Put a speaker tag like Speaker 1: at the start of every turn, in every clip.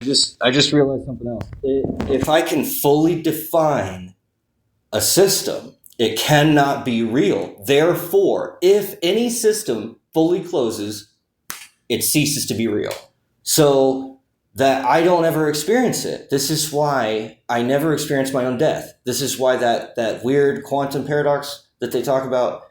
Speaker 1: I just realized something else. If I can fully define a system, it cannot be real. Therefore, if any system fully closes, it ceases to be real. So that I don't ever experience it. This is why I never experience my own death. This is why that weird quantum paradox that they talk about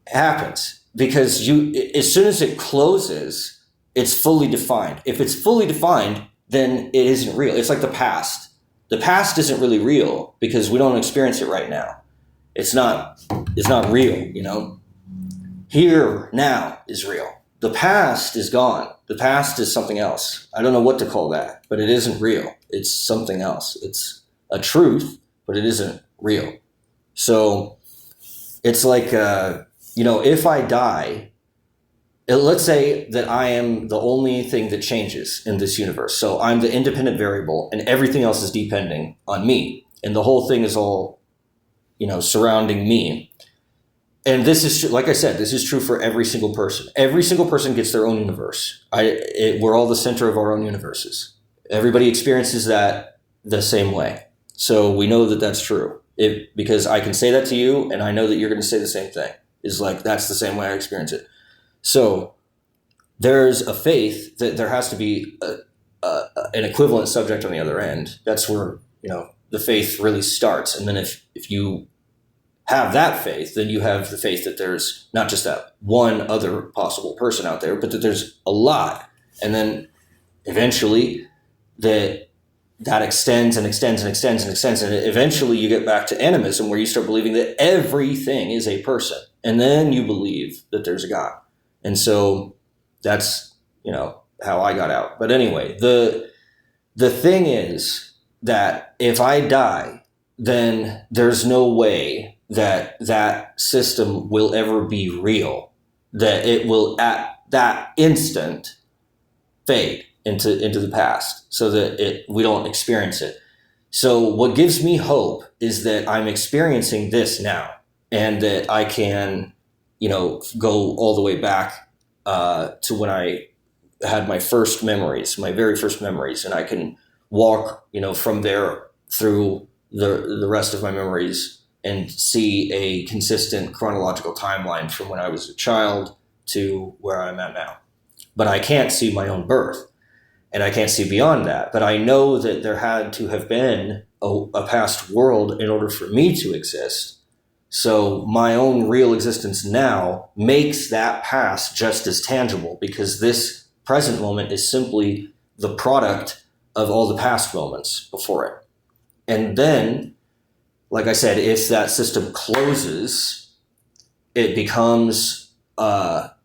Speaker 1: happens. Because as soon as it closes, it's fully defined. If it's fully defined, then it isn't real. It's like the past. The past isn't really real because we don't experience it right now. It's not real, Here now is real. The past is gone. The past is something else. I don't know what to call that, but it isn't real. It's something else. It's a truth, but it isn't real. So it's like, if I die, let's say that I am the only thing that changes in this universe. So I'm the independent variable and everything else is depending on me. And the whole thing is all, surrounding me. And this is, like I said, this is true for every single person. Every single person gets their own universe. We're all the center of our own universes. Everybody experiences that the same way. So we know that that's true. Because I can say that to you, and I know that you're going to say the same thing. Is like, that's the same way I experience it. So there's a faith that there has to be an equivalent subject on the other end. That's where, the faith really starts. And then if you have that faith, then you have the faith that there's not just that one other possible person out there, but that there's a lot. And then eventually that extends and extends and extends and extends. And eventually you get back to animism where you start believing that everything is a person. And then you believe that there's a God. And so that's, how I got out. But anyway, the thing is that if I die, then there's no way that system will ever be real, that it will at that instant fade into the past so that we don't experience it. So what gives me hope is that I'm experiencing this now and that I can, go all the way back to when I had my very first memories, and I can walk, from there through the rest of my memories and see a consistent chronological timeline from when I was a child to where I'm at now. But I can't see my own birth, and I can't see beyond that. But I know that there had to have been a past world in order for me to exist. So my own real existence now makes that past just as tangible, because this present moment is simply the product of all the past moments before it. And then, like I said, if that system closes, it becomes not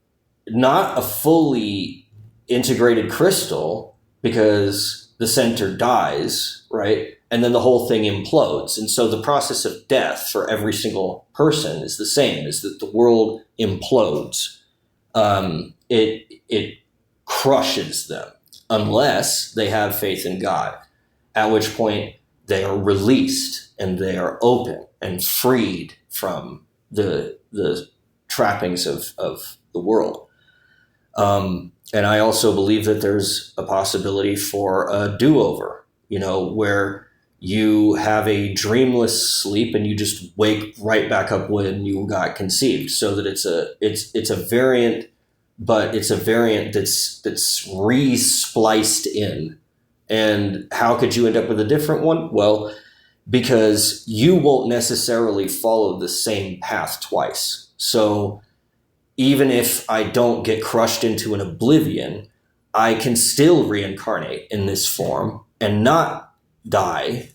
Speaker 1: a fully integrated crystal because the center dies, right? And then the whole thing implodes. And so the process of death for every single person is the same, is that the world implodes. It crushes them unless they have faith in God, at which point they are released and they are open and freed from the trappings of the world. And I also believe that there's a possibility for a do-over, where you have a dreamless sleep and you just wake right back up when you got conceived, so that it's a variant, but it's a variant that's re-spliced in. And how could you end up with a different one? Well, because you won't necessarily follow the same path twice. So even if I don't get crushed into an oblivion, I can still reincarnate in this form and not die,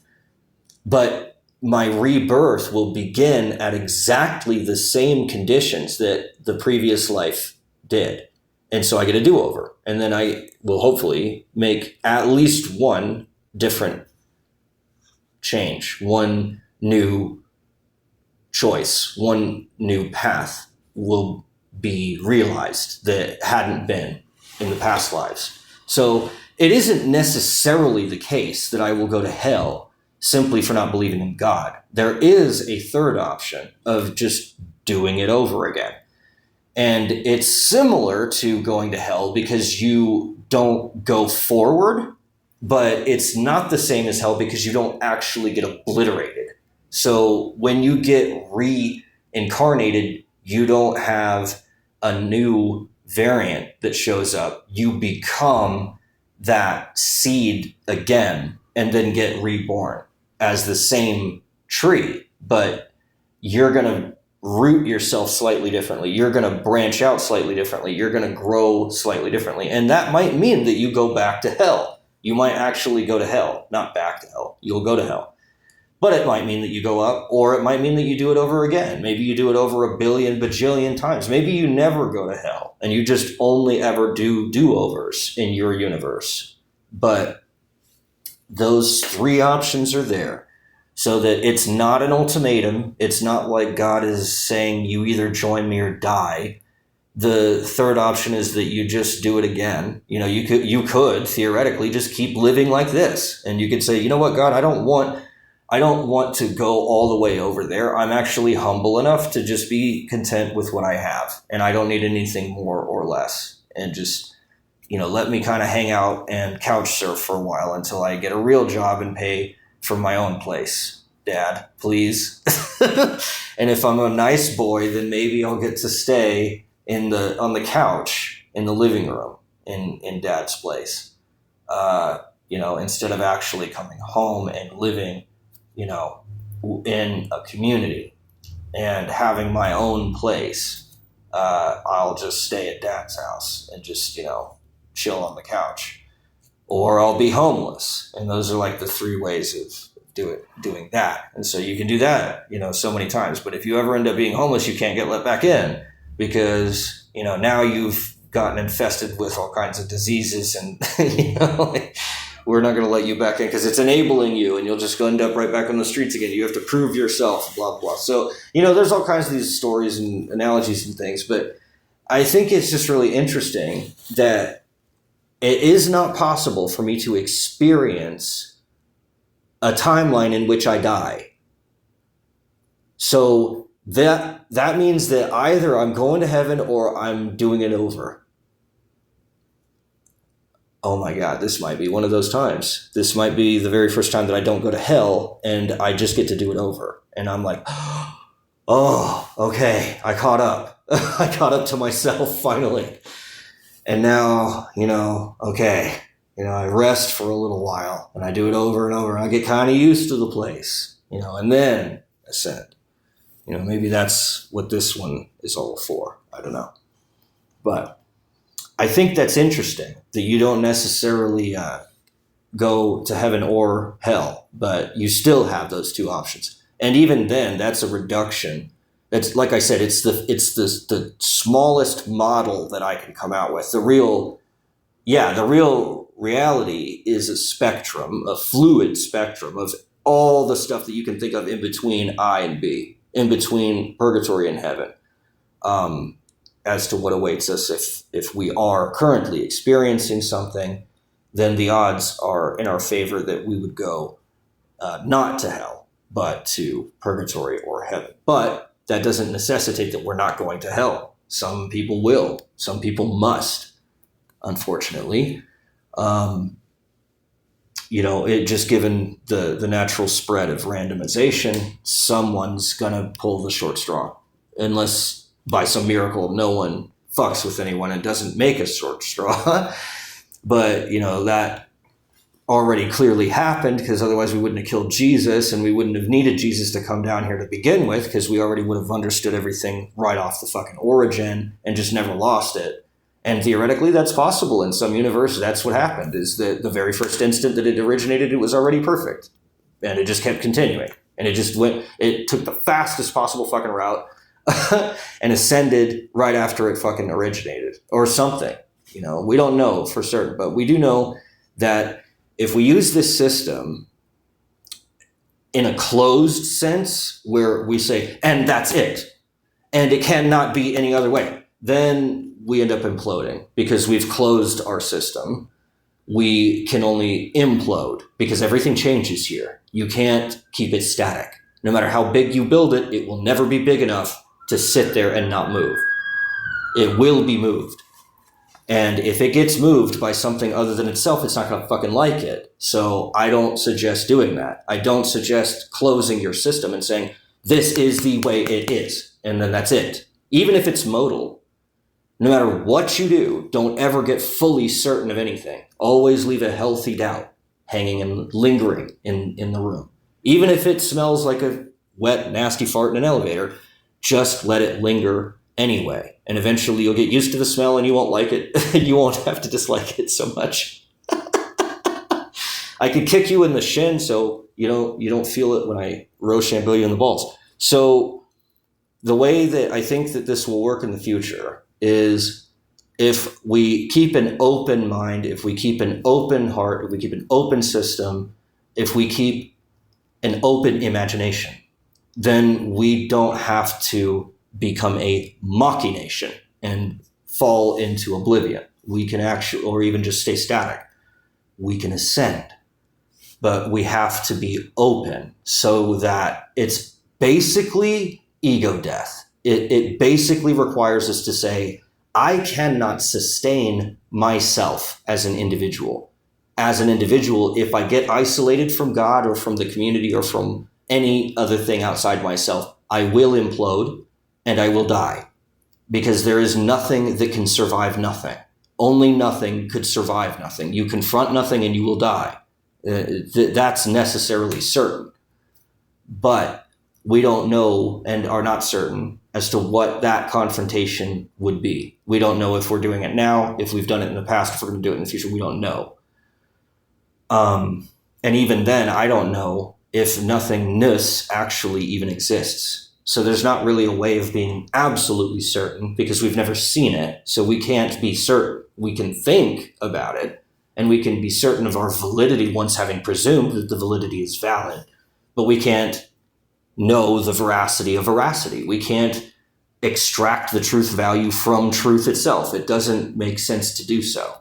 Speaker 1: but my rebirth will begin at exactly the same conditions that the previous life did. And so I get a do-over. And then I will hopefully make at least one different change, one new choice, one new path will be realized that hadn't been in the past lives. So it isn't necessarily the case that I will go to hell simply for not believing in God. There is a third option of just doing it over again. And it's similar to going to hell because you don't go forward, but it's not the same as hell because you don't actually get obliterated. So when you get reincarnated, you don't have a new variant that shows up. You become that seed again and then get reborn as the same tree, but you're going to root yourself slightly differently. You're going to branch out slightly differently. You're going to grow slightly differently. And that might mean that you go back to hell. You might actually go to hell, not back to hell. You'll go to hell. But it might mean that you go up, or it might mean that you do it over again. Maybe you do it over a billion bajillion times. Maybe you never go to hell and you just only ever do do-overs in your universe. But those three options are there so that it's not an ultimatum. It's not like God is saying you either join me or die. The third option is that you just do it again. You know, you could theoretically just keep living like this. And you could say, you know what, God, I don't want to go all the way over there. I'm actually humble enough to just be content with what I have. And I don't need anything more or less. And just, you know, let me kind of hang out and couch surf for a while until I get a real job and pay for my own place. Dad, please. And if I'm a nice boy, then maybe I'll get to stay on the couch in the living room in Dad's place. You know, instead of actually coming home and living, you know, in a community and having my own place, I'll just stay at Dad's house and just, you know, chill on the couch. Or I'll be homeless. And those are like the three ways of doing that. And so you can do that, you know, so many times. But if you ever end up being homeless, you can't get let back in because, you know, now you've gotten infested with all kinds of diseases and, you know, like, we're not going to let you back in because it's enabling you and you'll just end up right back on the streets again. You have to prove yourself, blah, blah. So, you know, there's all kinds of these stories and analogies and things, but I think it's just really interesting that it is not possible for me to experience a timeline in which I die. So that means that either I'm going to heaven or I'm doing it over. Oh my God, this might be one of those times. This might be the very first time that I don't go to hell and I just get to do it over. And I'm like, oh, okay, I caught up. I caught up to myself finally. And now, you know, okay, you know, I rest for a little while and I do it over and over and I get kind of used to the place, you know, and then ascend. You know, maybe that's what this one is all for. I don't know. But I think that's interesting that you don't necessarily go to heaven or hell, but you still have those two options. And even then, that's a reduction. That's, like I said, it's the smallest model that I can come out with. The real reality is a spectrum, a fluid spectrum of all the stuff that you can think of in between I and B, in between purgatory and heaven. As to what awaits us if we are currently experiencing something, then the odds are in our favor that we would go not to hell, but to purgatory or heaven. But that doesn't necessitate that we're not going to hell. Some people will. Some people must, unfortunately. You know, it just given the natural spread of randomization, someone's going to pull the short straw. Unless by some miracle, no one fucks with anyone and doesn't make a short straw. But, you know, that already clearly happened because otherwise we wouldn't have killed Jesus and we wouldn't have needed Jesus to come down here to begin with because we already would have understood everything right off the fucking origin and just never lost it. And theoretically, that's possible in some universe. That's what happened, is that the very first instant that it originated, it was already perfect. And it just kept continuing. And it took the fastest possible fucking route and ascended right after it fucking originated or something. You know, we don't know for certain, but we do know that if we use this system in a closed sense where we say, and that's it, and it cannot be any other way, then we end up imploding because we've closed our system. We can only implode because everything changes here. You can't keep it static. No matter how big you build it, it will never be big enough to sit there and not move. It will be moved. And if it gets moved by something other than itself, it's not going to fucking like it. So I don't suggest doing that. I don't suggest closing your system and saying, this is the way it is, and then that's it. Even if it's modal, no matter what you do, don't ever get fully certain of anything. Always leave a healthy doubt hanging and lingering in the room. Even if it smells like a wet, nasty fart in an elevator, just let it linger anyway. And eventually you'll get used to the smell and you won't like it. You won't have to dislike it so much. I could kick you in the shin so you don't feel it when I Rochambeau you in the balls. So the way that I think that this will work in the future is if we keep an open mind, if we keep an open heart, if we keep an open system, if we keep an open imagination, then we don't have to become a machination and fall into oblivion. We can actually, or even just stay static. We can ascend, but we have to be open so that it's basically ego death. It basically requires us to say, I cannot sustain myself as an individual. As an individual, if I get isolated from God or from the community or from any other thing outside myself, I will implode and I will die, because there is nothing that can survive nothing. Only nothing could survive nothing. You confront nothing and you will die. That's necessarily certain. But we don't know and are not certain as to what that confrontation would be. We don't know if we're doing it now, if we've done it in the past, if we're going to do it in the future. We don't know. And even then, I don't know if nothingness actually even exists. So there's not really a way of being absolutely certain because we've never seen it. So we can't be certain. We can think about it and we can be certain of our validity once having presumed that the validity is valid. But we can't know the veracity of veracity. We can't extract the truth value from truth itself. It doesn't make sense to do so.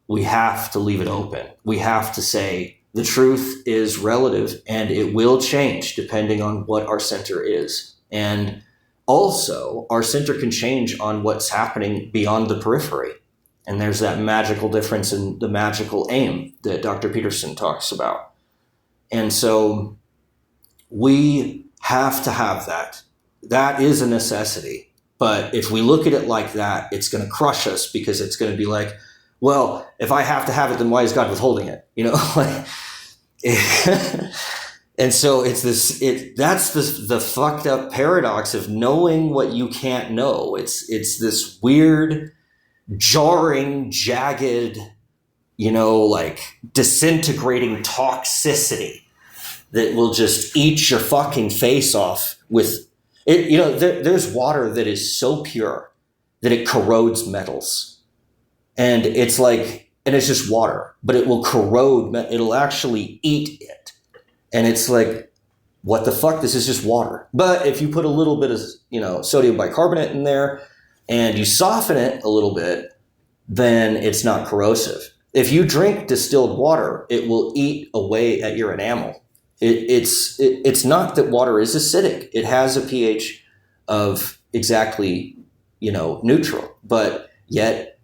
Speaker 1: We have to leave it open. We have to say the truth is relative and it will change depending on what our center is. And also, our center can change on what's happening beyond the periphery. And there's that magical difference in the magical aim that Dr. Peterson talks about. And so we have to have that. That is a necessity. But if we look at it like that, it's going to crush us because it's going to be like, well, if I have to have it, then why is God withholding it? You know, and so that's the fucked up paradox of knowing what you can't know. It's this weird, jarring, jagged, like disintegrating toxicity that will just eat your fucking face off with it. There's water that is so pure that it corrodes metals. And it's just water, but it will corrode, it'll actually eat it. And it's like, what the fuck? This is just water. But if you put a little bit of, sodium bicarbonate in there and you soften it a little bit, then it's not corrosive. If you drink distilled water, it will eat away at your enamel. It's not that water is acidic. It has a pH of exactly, neutral, but yet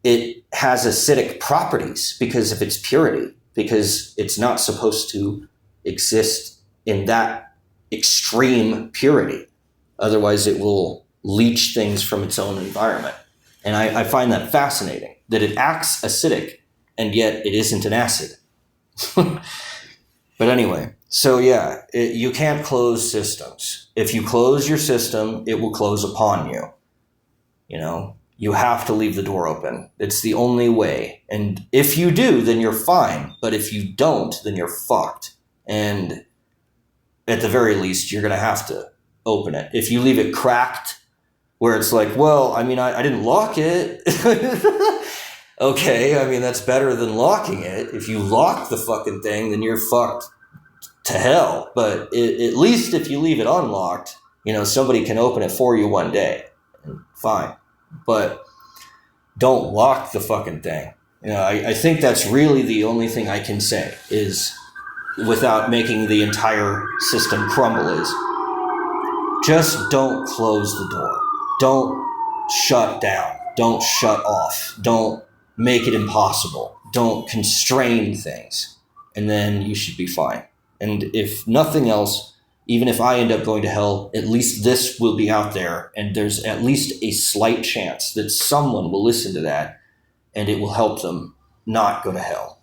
Speaker 1: it has acidic properties because of its purity, because it's not supposed to exist in that extreme purity. Otherwise, it will leach things from its own environment. And I find that fascinating, that it acts acidic, and yet it isn't an acid. But anyway, so yeah, you can't close systems. If you close your system, it will close upon you. You have to leave the door open. It's the only way. And if you do, then you're fine. But if you don't, then you're fucked. And at the very least, you're going to have to open it. If you leave it cracked, where it's like, well, I didn't lock it. Okay, that's better than locking it. If you lock the fucking thing, then you're fucked to hell. But at least if you leave it unlocked, somebody can open it for you one day. Fine. But don't lock the fucking thing. I think that's really the only thing I can say is, without making the entire system crumble, is just don't close the door. Don't shut down. Don't shut off. Don't make it impossible. Don't constrain things. And then you should be fine. And if nothing else, even if I end up going to hell, at least this will be out there. And there's at least a slight chance that someone will listen to that and it will help them not go to hell.